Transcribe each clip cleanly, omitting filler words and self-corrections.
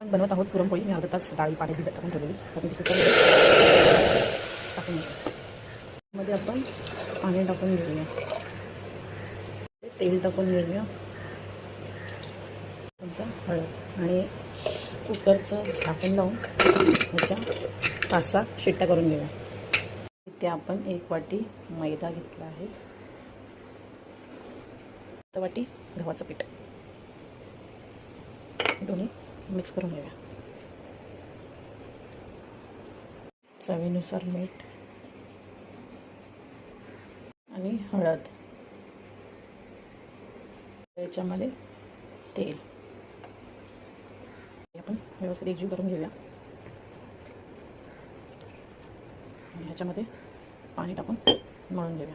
आपण बनवत आहोत पुरणपोळी. मी अर्धा तास डाळी पाणी भिजत टाकून ठेवलेली. आपण ती कुकरमध्ये टाकून घेऊ. मध्ये आपण पाणी टाकून घेऊया, तेल टाकून घेऊया, तुमचा हळद आणि कुकरचं झाकण लावून ह्याच्या 5-6 शिट्ट्या करून घेऊया. इथे आपण 1 वाटी मैदा घेतला आहे, 1 वाटी गव्हाचं पीठ, दोन्ही मिक्स करून घेऊया. चवीनुसार मीठ आणि हळद, याच्यामध्ये तेल आपण व्यवस्थित एकजीव करून घेऊया. आणि ह्याच्यामध्ये पाणी टाकून मळून घेऊया.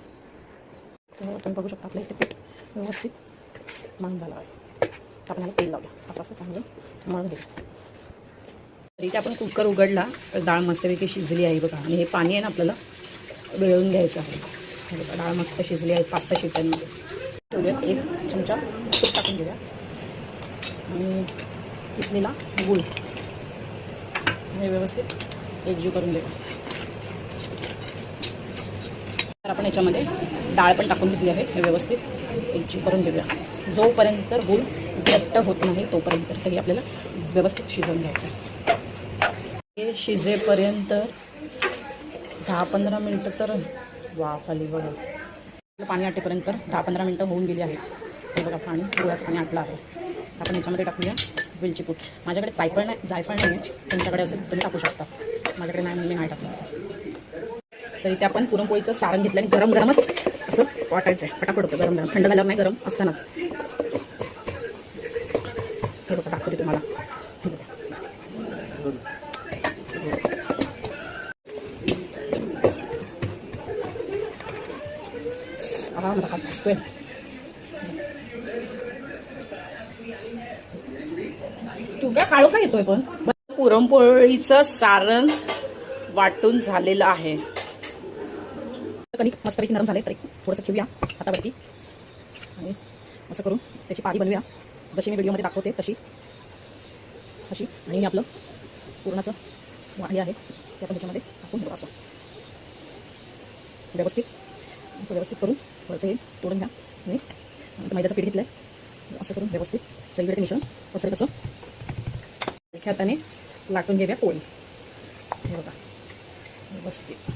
तर तुम्ही बघू शकता आपलं इथे पीठ व्यवस्थित मळून झालं आहे. आपल्याला तेल लावूया, असं चांगलं मळून घेऊया. तर इथे आपण कुकर उघडला तर डाळ मस्तपैकी शिजली आहे बघा. आणि हे पाणी आहे ना आपल्याला वेळून घ्यायचं आहे. हे बघा डाळ मस्त शिजली आहे 5-6 शिट्ट्यांमध्ये. ठेवूया. 1 चमचा तूप टाकून घेऊया आणि किसलेला गूळ हे व्यवस्थित एकजीव करून घेऊया. तर आपण याच्यामध्ये डाळ पण टाकून घेतली आहे, हे व्यवस्थित एकजीव करून घेऊया. जोपर्यंत गूळ घट्ट होत नाही तोपर्यंत तरी आपल्याला व्यवस्थित शिजवून घ्यायचं आहे. हे शिजेपर्यंत 10-15 मिनटं तर वाफ आली बघा. पाणी आटेपर्यंत 10-15 मिनटं होऊन गेली आहेत. हे बघा पाणी गुळाचं पाणी आटलं आहे. आपण याच्यामध्ये टाकूया वेलची पूड. माझ्याकडे जायफळ नाही आहे, तुमच्याकडे असेल तुम्ही टाकू शकता. माझ्याकडे नाही म्हणून मी नाही टाकलं. तर इथे आपण पुरणपोळीचं सारण घेतलं आणि गरम गरमच असं वाटायचं आहे. फटाफट होतं गरम गरम, थंड झाल्यावर नाही, गरम असतानाच. हे बघा दाखवते तुम्हाला. मला हात दिसतोय. तू काय काळो का येतोय पण. पुरणपोळीचं सारण वाटून झालेलं आहे. कणिक मस्तपैकी नरम झाले. तरी थोडंसं ठेवूया हातावरती आणि असं करून त्याची पारी बनवूया, जशी मी व्हिडिओमध्ये दाखवते तशी अशी. आणि हे आपलं पुरणाचं हे आहे ते आपण त्याच्यामध्ये टाकून घेऊ. असं व्यवस्थित करून वरचं हे तोडून घ्या. आणि मैद्याचं पीठ घेतलं आहे, असं करून व्यवस्थित सगळीकडे मिश्रण पसरतं एका हाताने लाटून घेऊया पोळी. हे बघा व्यवस्थित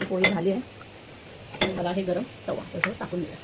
पोळी झाली आहे. मला हे गरम तवा तसं टाकून द्या.